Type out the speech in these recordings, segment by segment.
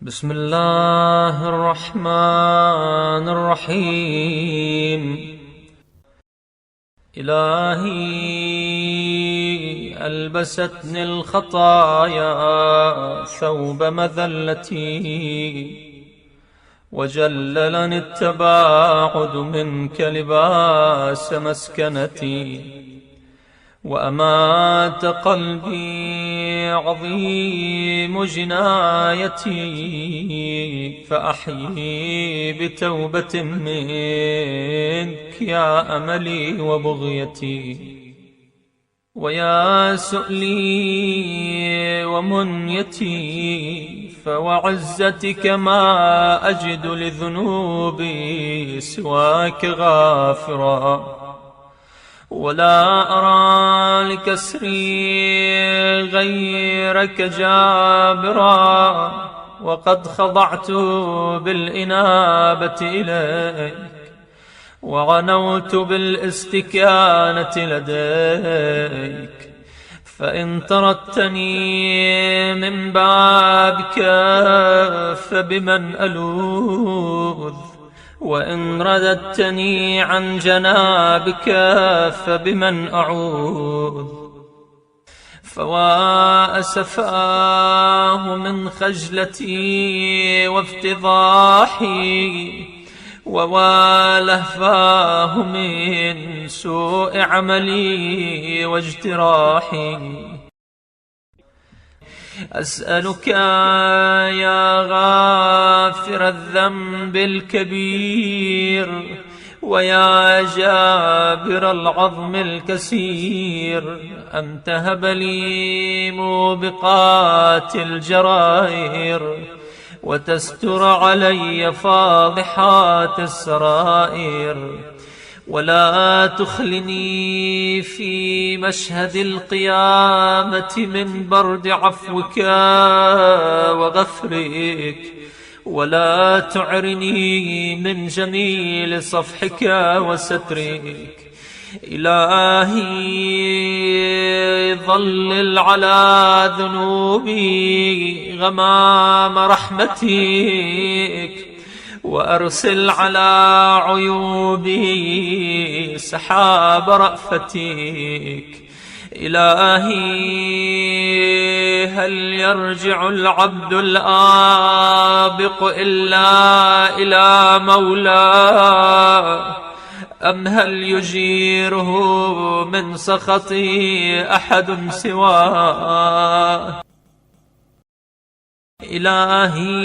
بسم الله الرحمن الرحيم. إلهي ألبستني الخطايا ثوب مذلتي، وجللني التباعد منك لباس مسكنتي، وأمات قلبي عظيم جنايتي، فأحيي بتوبة منك يا أملي وبغيتي، ويا سؤلي ومنيتي، فوعزتك ما أجد لذنوبي سواك غافرا، ولا أرى لكسري غيرك جابرا، وقد خضعت بالإنابة إليك، وعنوت بالاستكانة لديك، فإن طردتني من بابك فبمن ألوذ، وإن رددتني عن جنابك فبمن أعوذ. فوا أسفاه من خجلتي وافتضاحي، ووا لهفاه من سوء عملي واجتراحي. أسألك يا غافر الذنب الكبير، ويا جابر العظم الكسير، أن تهب لي موبقات الجرائر، وتستر علي فاضحات السرائر، ولا تخلني في مشهد القيامة من برد عفوك وغفرك، ولا تعرني من جميل صفحك وسترك. إلهي ظلل على ذنوبي غمام رحمتك، وأرسل على عيوبي سحاب رأفتك. إلهي هل يرجع العبد الآبق إلا إلى مولاه، أم هل يجيره من سخطي أحد سواه؟ إلهي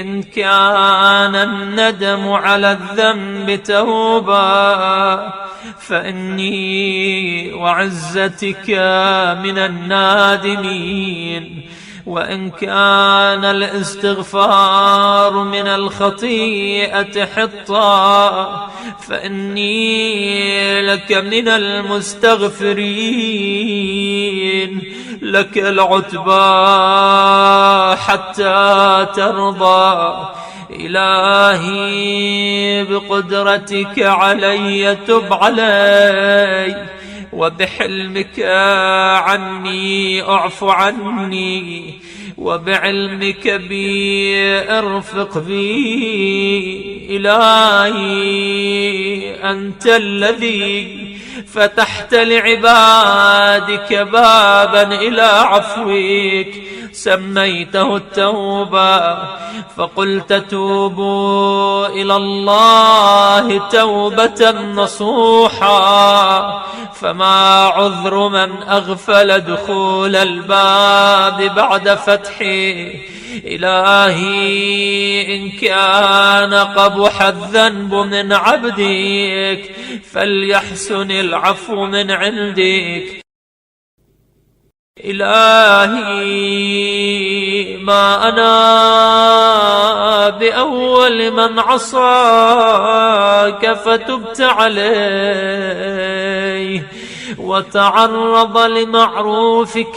إن كان الندم على الذنب توبة فإني وعزتك من النادمين، وإن كان الاستغفار من الخطيئة حطا فإني لك من المستغفرين، لك العتبى حتى ترضى. إلهي بقدرتك علي تب علي، وبحلمك عني اعف عني، وبعلمك بي ارفق بي. إلهي أنت الذي فتحت لعبادك بابا إلى عفوك سميته التوبة، فقلت توبوا إلى الله توبة نصوحا، فما عذر من أغفل دخول الباب بعد فتحه. إلهي إن كان قبح الذنب من عبدك فليحسن العفو من عندك. إلهي ما أنا بأول من عصاك فتبت عليه، وتعرض لمعروفك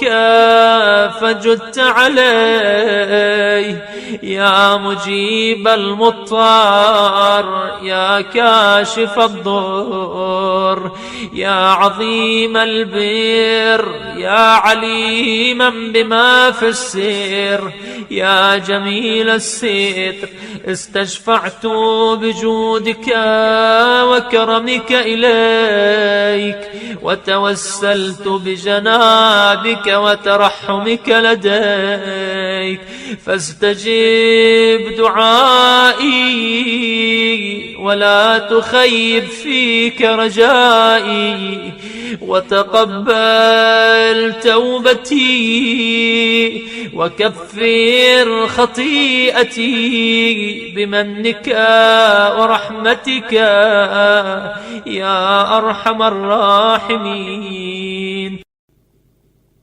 فجدت عليه. يا مجيب المضطر، يا كاشف الضر، يا عظيم البر، يا عليما بما في السر، يا جميل الستر، استشفعت بجودك وكرمك إليك، وتوسلت بجنابك وترحمك لديك، فاستجب دعائي ولا تخيب فيك رجائي، وتقبل توبتي وكفر خطيئتي بمنك ورحمتك يا أرحم الراحمين.